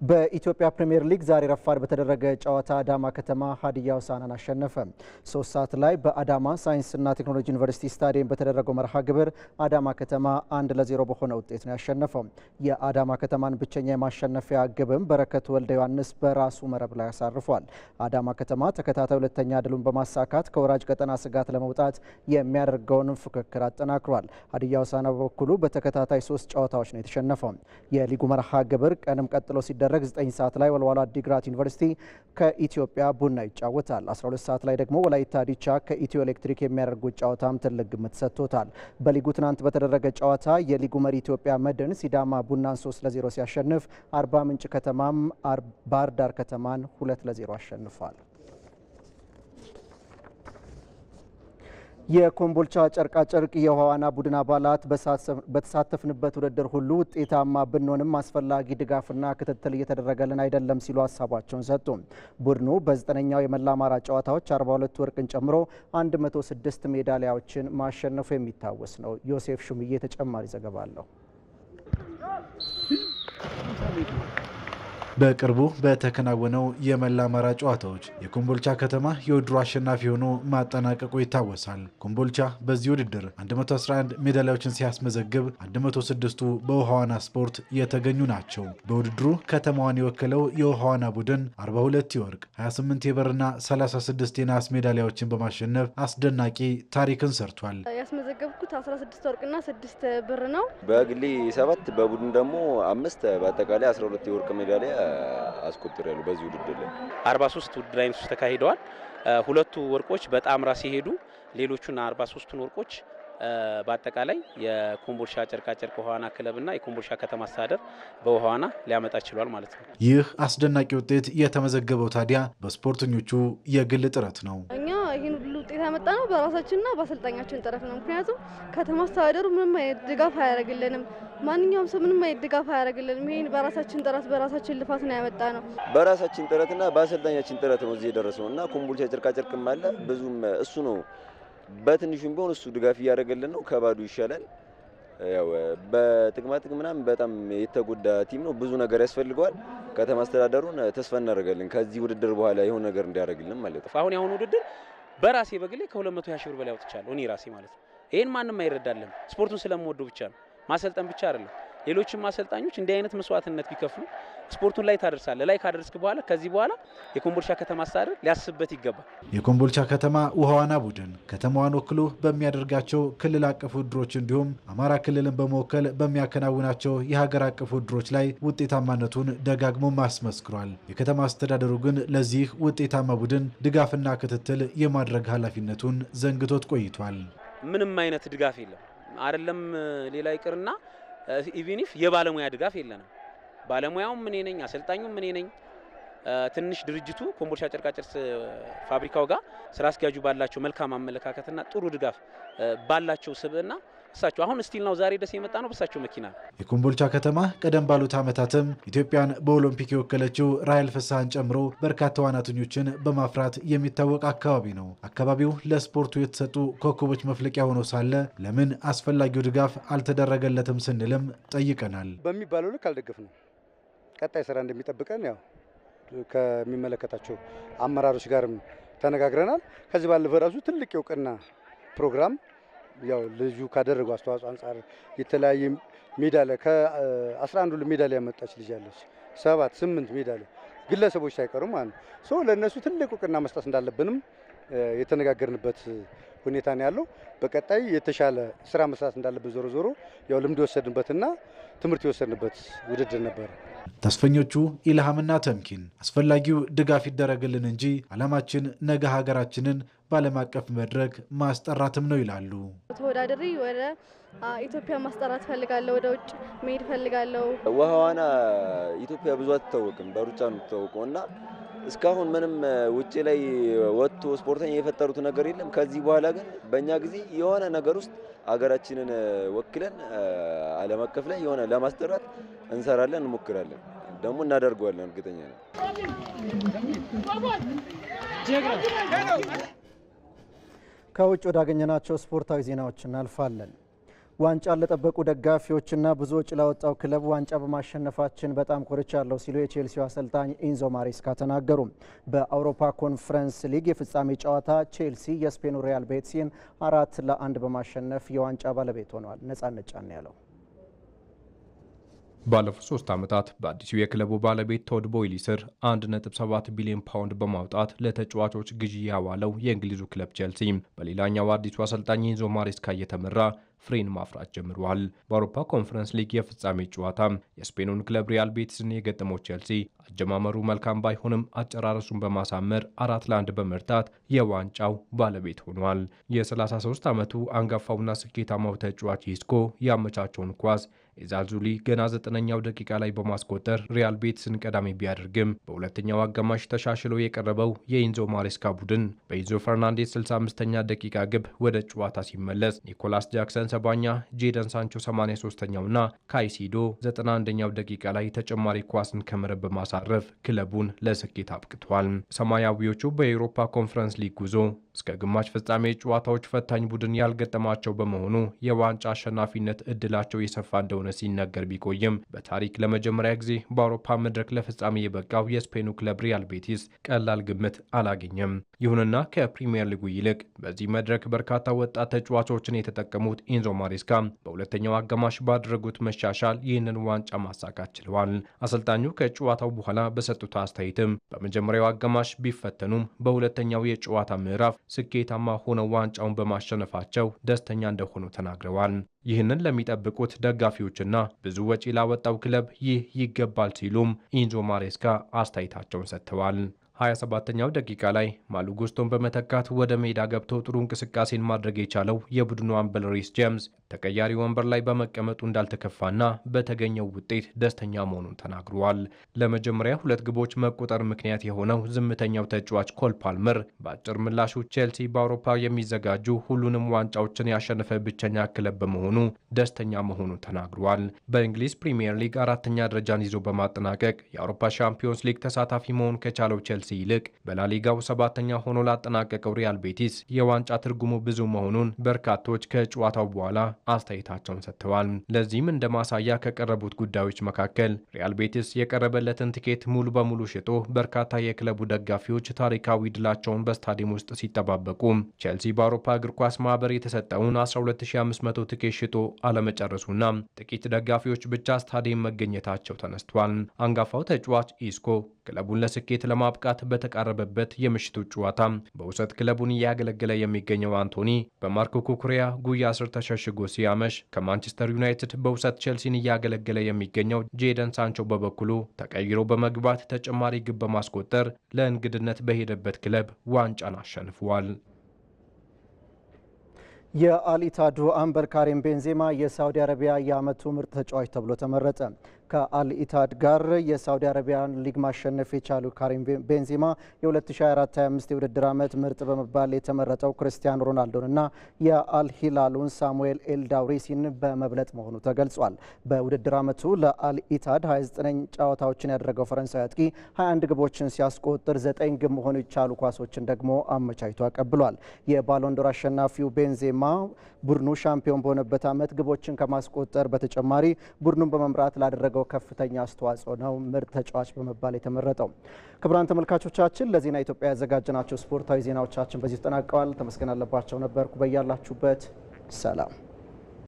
በኢትዮጵያ ፕሪሚየር ሊግ ዛሬ ረፋድ በተደረገ ጨዋታ አዳማ ከተማ ሀዲያ ሆሳዕናን አሸነፈ። 3 ሰዓት ላይ በአዳማ ሳይንስና ቴክኖሎጂ ዩኒቨርሲቲ ስታዲየም በተደረገው መርሃ ግብር አዳማ ከተማ 1-0 በሆነ ውጤት ነው ያሸነፈው። የአዳማ ከተማን ብቸኛ የማሸነፊያ ግብም በረከት ወልደ ዮሐንስ በራሱ መረብ ላይ አሳርፏል። አዳማ ከተማ ተከታታይ ሁለተኛ ድሉን በማሳካት ከወራጅ ቀጠና ስጋት ለመውጣት የሚያደርገውን ፍክክር አጠናክሯል። ሀዲያ ሆሳዕና በበኩሉ በተከታታይ 3 ጨዋታዎች ነው የተሸነፈው። የሊጉ መርሃ ግብር ቀንም ቀጥሎ ሲደረግ 9 ሰዓት ላይ ወልዋሎ አዲግራት ዩኒቨርሲቲ ከኢትዮጵያ ቡና ይጫወታል። 12 ሰዓት ላይ ደግሞ ወላይታ ዲቻ ከኢትዮ ኤሌክትሪክ የሚያደርጉት ጨዋታም ትልቅ ግምት ሰጥቶታል። በሊጉ ትናንት በተደረገ ጨዋታ የሊጉ መሪ ኢትዮጵያ መድን ሲዳማ ቡናን 3-0 ሲያሸንፍ፣ አርባ ምንጭ ከተማም ባህር ዳር ከተማን 2-0 አሸንፏል። የኮምቦልቻ ጨርቃጨርቅ የውሃ ዋና ቡድን አባላት በተሳተፍንበት ውድድር ሁሉ ውጤታማ ብንሆንም አስፈላጊ ድጋፍና ክትትል እየተደረገልን አይደለም ሲሉ ሀሳባቸውን ሰጡ። ቡድኑ በ9ኛው የመላ አማራ ጨዋታዎች 42 ወርቅን ጨምሮ 106 ሜዳሊያዎችን ማሸነፉ የሚታወስ ነው። ዮሴፍ ሹምዬ ተጨማሪ ዘገባ አለው። በቅርቡ በተከናወነው የመላ አማራ ጨዋታዎች የኮምቦልቻ ከተማ የውድድሩ አሸናፊ ሆኖ ማጠናቀቁ ይታወሳል። ኮምቦልቻ በዚህ ውድድር 111 ሜዳሊያዎችን ሲያስመዘግብ 106ቱ በውሃ ዋና ስፖርት የተገኙ ናቸው። በውድድሩ ከተማዋን የወከለው የውሃ ዋና ቡድን 42 የወርቅ፣ 28 የብርና 36 የነሐስ ሜዳሊያዎችን በማሸነፍ አስደናቂ ታሪክን ሰርቷል። ያስመዘገብኩት 16 ወርቅና 6 ብር ነው። በግሌ 7 በቡድን ደግሞ 5 በአጠቃላይ 12 የወርቅ ሜዳሊያ አስቆጥሬያለሁ። በዚህ ውድድር ላይ 43 ውድድር አይነቶች ተካሂደዋል። ሁለቱ ወርቆች በጣምራ ሲሄዱ ሌሎቹና 43ቱን ወርቆች በአጠቃላይ የኮምቦልቻ ጨርቃጨርቅ ውሃ ዋና ክለብና የኮምቦልቻ ከተማ አስተዳደር በውሃ ዋና ሊያመጣ ችሏል ማለት ነው። ይህ አስደናቂ ውጤት የተመዘገበው ታዲያ በስፖርተኞቹ የግል ጥረት ነው። እኛ ይህን ሁሉ ውጤት ያመጣ ነው በራሳችንና በአሰልጣኛችን ጥረት ነው። ምክንያቱም ከተማ አስተዳደሩ ምንም አይነት ድጋፍ አያደርግልንም። ማንኛውም ሰው ምንም አይነት ድጋፍ አያደርግልንም። ይሄን በራሳችን ጥረት በራሳችን ልፋት ነው ያመጣ ነው። በራሳችን ጥረትና በአሰልጣኛችን ጥረት ነው እዚህ የደረሰው እና ኮምቦልቻ ጨርቃጨርቅም አለ ብዙም እሱ ነው በትንሹም ቢሆን እሱ ድጋፍ እያደረገልን ነው። ከባዱ ይሻላል። ያው በጥቅማ ጥቅም ምናምን በጣም የተጎዳ ቲም ነው። ብዙ ነገር ያስፈልገዋል። ከተማ አስተዳደሩን ተስፋ እናደርጋለን ከዚህ ውድድር በኋላ የሆነ ነገር እንዲያደርግልን ማለት ነው። አሁን ያሁኑ ውድድር በራሴ በግሌ ከ220 ሺህ ብር በላይ አውጥቻለሁ እኔ ራሴ ማለት ነው። ይሄን ማንንም አይረዳለም። ስፖርቱን ስለምወደው ብቻ ነው። ማሰልጠን ብቻ አይደለም። ሌሎችም አሰልጣኞች እንዲህ አይነት መስዋዕትነት ቢከፍሉ ስፖርቱን ላይ ታደርሳለህ። ላይ ካደረስክ በኋላ ከዚህ በኋላ የኮምቦልቻ ከተማ አስተዳደር ሊያስብበት ይገባል። የኮምቦልቻ ከተማ ውሃ ዋና ቡድን ከተማዋን ወክሎ በሚያደርጋቸው ክልል አቀፍ ውድድሮች እንዲሁም አማራ ክልልን በመወከል በሚያከናውናቸው የሀገር አቀፍ ውድድሮች ላይ ውጤታማነቱን ደጋግሞ አስመስክሯል። የከተማ አስተዳደሩ ግን ለዚህ ውጤታማ ቡድን ድጋፍና ክትትል የማድረግ ኃላፊነቱን ዘንግቶት ቆይቷል። ምንም አይነት ድጋፍ የለም። አይደለም ሌላ ይቅርና ኢቪኒፍ የባለሙያ ድጋፍ የለንም። ባለሙያውም እኔ ነኝ፣ አሰልጣኙም እኔ ነኝ። ትንሽ ድርጅቱ ኮምቦልቻ ጨርቃጨርቅ ፋብሪካው ጋር ስራ አስኪያጁ ባላቸው መልካም አመለካከትና ጥሩ ድጋፍ ባላቸው ስብዕና እሳቸው አሁን ስቲል ነው ዛሬ ደስ የመጣ ነው በሳቸው መኪና። የኮምቦልቻ ከተማ ቀደም ባሉት ዓመታትም ኢትዮጵያን በኦሎምፒክ የወከለችው ራሄል ፍስሐን ጨምሮ በርካታ ዋናተኞችን በማፍራት የሚታወቅ አካባቢ ነው። አካባቢው ለስፖርቱ የተሰጡ ኮከቦች መፍለቂያ ሆኖ ሳለ ለምን አስፈላጊው ድጋፍ አልተደረገለትም ስንልም ጠይቀናል። በሚባለው ልክ አልደገፍንም። ቀጣይ ስራ እንደሚጠብቀን ያው ከሚመለከታቸው አመራሮች ጋርም ተነጋግረናል። ከዚህ ባለፈ ራሱ ትልቅ የእውቅና ፕሮግራም ያው ልጁ ካደረገው አስተዋጽኦ አንጻር የተለያየ ሜዳሊያ ከ11 ሜዳሊያ ያመጣች ልጅ አለች። 7-8 ሜዳሊያ ግለሰቦች ሳይቀሩ ማለት ነው። ለእነሱ ትልቅ እውቅና መስጠት እንዳለብንም የተነጋገርንበት ሁኔታ ነው ያለው። በቀጣይ የተሻለ ስራ መስራት እንዳለበት ዞሮ ዞሮ ያው ልምድ የወሰድንበትና ትምህርት የወሰድንበት ውድድር ነበር። ተስፈኞቹ ኢልሃምና ተምኪን አስፈላጊው ድጋፍ ይደረግልን እንጂ ዓላማችን ነገ ሀገራችንን በዓለም አቀፍ መድረክ ማስጠራትም ነው ይላሉ። ተወዳድሬ ወደ ኢትዮጵያ ማስጠራት ፈልጋለሁ፣ ወደ ውጭ መሄድ ፈልጋለሁ። ውሃ ዋና ኢትዮጵያ ብዙ አትታወቅም፣ በሩጫ ነው የምትታወቀው እና እስካሁን ምንም ውጭ ላይ ወጥቶ ስፖርተኛ የፈጠሩት ነገር የለም። ከዚህ በኋላ ግን በእኛ ጊዜ የሆነ ነገር ውስጥ አገራችንን ወክለን ዓለም አቀፍ ላይ የሆነ ለማስጠራት እንሰራለን፣ እንሞክራለን፣ ደግሞ እናደርገዋለን። እርግጠኛ ነኝ። ከውጭ ወዳገኘናቸው ስፖርታዊ ዜናዎች እናልፋለን። ዋንጫን ለጠበቁ ደጋፊዎችና ብዙ ወጪ ላወጣው ክለብ ዋንጫ በማሸነፋችን በጣም ኮርቻለሁ ሲሉ የቼልሲው አሰልጣኝ ኢንዞ ማሬስካ ተናገሩ። በአውሮፓ ኮንፈረንስ ሊግ የፍጻሜ ጨዋታ ቼልሲ የስፔኑ ሪያል ቤቲስን 4-1 በማሸነፍ የዋንጫ ባለቤት ሆኗል። ነጻነት ጫን ያለው ባለፉት 3 ዓመታት በአዲሱ የክለቡ ባለቤት ቶድ ቦይሊ ስር 1.7 ቢሊዮን ፓውንድ በማውጣት ለተጫዋቾች ግዢ ያዋለው የእንግሊዙ ክለብ ቼልሲ በሌላኛው አዲሱ አሰልጣኝ ኢንዞ ማሬስካ እየተመራ ፍሬን ማፍራት ጀምሯል። በአውሮፓ ኮንፈረንስ ሊግ የፍጻሜ ጨዋታ የስፔኑን ክለብ ሪያል ቤቲስን የገጠመው ቼልሲ አጀማመሩ መልካም ባይሆንም አጨራረሱን በማሳመር 4-1 በመርታት የዋንጫው ባለቤት ሆኗል። የ33 ዓመቱ አንጋፋውና ስኬታማው ተጫዋች ኢስኮ ያመቻቸውን ኳስ ኤዛዙሊ ገና 9ኛው ደቂቃ ላይ በማስቆጠር ሪያል ቤቲስን ቀዳሚ ቢያደርግም በሁለተኛው አጋማሽ ተሻሽሎ የቀረበው የኢንዞ ማሬስካ ቡድን በኢንዞ ፈርናንዴስ 65ኛ ደቂቃ ግብ ወደ ጨዋታ ሲመለስ ኒኮላስ ጃክሰን 70ኛ፣ ጄደን ሳንቾ 83ኛውና ካይሲዶ 91ኛው ደቂቃ ላይ ተጨማሪ ኳስን ከመረብ በማሳረፍ ክለቡን ለስኬት አብቅቷል። ሰማያዊዎቹ በአውሮፓ ኮንፈረንስ ሊግ ጉዞ እስከ ግማሽ ፍጻሜ ጨዋታዎች ፈታኝ ቡድን ያልገጠማቸው በመሆኑ የዋንጫ አሸናፊነት እድላቸው የሰፋ እንደሆነ ሲነገር ቢቆይም በታሪክ ለመጀመሪያ ጊዜ በአውሮፓ መድረክ ለፍጻሜ የበቃው የስፔኑ ክለብ ሪያል ቤቲስ ቀላል ግምት አላገኘም። ይሁንና ከፕሪሚየር ሊጉ ይልቅ በዚህ መድረክ በርካታ ወጣት ተጫዋቾችን የተጠቀሙት ኢንዞ ማሬስካ በሁለተኛው አጋማሽ ባደረጉት መሻሻል ይህንን ዋንጫ ማሳካት ችለዋል። አሰልጣኙ ከጨዋታው በኋላ በሰጡት አስተያየትም በመጀመሪያው አጋማሽ ቢፈተኑም በሁለተኛው የጨዋታ ምዕራፍ ስኬታማ ሆነው ዋንጫውን በማሸነፋቸው ደስተኛ እንደሆኑ ተናግረዋል። ይህንን ለሚጠብቁት ደጋፊዎችና ብዙ ወጪ ላወጣው ክለብ ይህ ይገባል ሲሉም ኢንዞ ማሬስካ አስተያየታቸውን ሰጥተዋል። 27ኛው ደቂቃ ላይ ማሉ ጉስቶን በመተካት ወደ ሜዳ ገብቶ ጥሩ እንቅስቃሴን ማድረግ የቻለው የቡድኑ አምበል ሪስ ጄምስ ተቀያሪ ወንበር ላይ በመቀመጡ እንዳልተከፋና በተገኘው ውጤት ደስተኛ መሆኑን ተናግሯል። ለመጀመሪያ 2 ግቦች መቆጠር ምክንያት የሆነው ዝምተኛው ተጫዋች ኮል ፓልመር በአጭር ምላሹ ቼልሲ በአውሮፓ የሚዘጋጁ ሁሉንም ዋንጫዎችን ያሸነፈ ብቸኛ ክለብ በመሆኑ ደስተኛ መሆኑን ተናግሯል። በእንግሊዝ ፕሪሚየር ሊግ 4ኛ ደረጃን ይዞ በማጠናቀቅ የአውሮፓ ሻምፒዮንስ ሊግ ተሳታፊ መሆን ከቻለው ቼልሲ ይልቅ በላሊጋው 7ኛ ሆኖ ላጠናቀቀው ሪያል ቤቲስ የዋንጫ ትርጉሙ ብዙ መሆኑን በርካቶች ከጨዋታው በኋላ አስተያየታቸውን ሰጥተዋል። ለዚህም እንደ ማሳያ ከቀረቡት ጉዳዮች መካከል ሪያል ቤቲስ የቀረበለትን ቲኬት ሙሉ በሙሉ ሽጦ በርካታ የክለቡ ደጋፊዎች ታሪካዊ ድላቸውን በስታዲየም ውስጥ ሲጠባበቁ፣ ቼልሲ በአውሮፓ እግር ኳስ ማህበር የተሰጠውን 12500 ቲኬት ሽጦ አለመጨረሱና ጥቂት ደጋፊዎች ብቻ ስታዲየም መገኘታቸው ተነስቷል። አንጋፋው ተጫዋች ኢስኮ ክለቡን ለስኬት ለማብቃት በተቃረበበት የምሽቱ ጨዋታ በውሰት ክለቡን እያገለገለ የሚገኘው አንቶኒ በማርኮ ኩኩሪያ ጉያ ስር ተሸሽጎ ሲያመሽ፣ ከማንቸስተር ዩናይትድ በውሰት ቼልሲን እያገለገለ የሚገኘው ጄደን ሳንቾ በበኩሉ ተቀይሮ በመግባት ተጨማሪ ግብ በማስቆጠር ለእንግድነት በሄደበት ክለብ ዋንጫን አሸንፏል። የአልኢታዱ አምበል ካሪም ቤንዜማ የሳውዲ አረቢያ የዓመቱ ምርጥ ተጫዋች ተብሎ ተመረጠ። ከአልኢታድ ጋር የሳውዲ አረቢያን ሊግ ማሸነፍ የቻሉ ካሪም ቤንዜማ የ2024-25 የውድድር ዓመት ምርጥ በመባል የተመረጠው ክርስቲያኖ ሮናልዶንና የአልሂላሉን ሳሙኤል ኤልዳውሪሲን በመብለጥ መሆኑ ተገልጿል። በውድድር ዓመቱ ለአልኢታድ 29 ጨዋታዎችን ያደረገው ፈረንሳዊ አጥቂ 21 ግቦችን ሲያስቆጥር 9 ግብ መሆኑ የቻሉ ኳሶችን ደግሞ አመቻችቶ አቀብሏል። የባሎንዶር አሸናፊው ቤንዜማ ቡድኑ ሻምፒዮን በሆነበት ዓመት ግቦችን ከማስቆጠር በተጨማሪ ቡድኑን በመምራት ላደረገው ከፍተኛ አስተዋጽኦ ነው ምርጥ ተጫዋች በመባል የተመረጠው። ክቡራን ተመልካቾቻችን ለዜና ኢትዮጵያ ያዘጋጀናቸው ስፖርታዊ ዜናዎቻችን በዚህ ተጠናቀዋል። ተመስገን አለባቸው ነበርኩ። በያላችሁበት ሰላም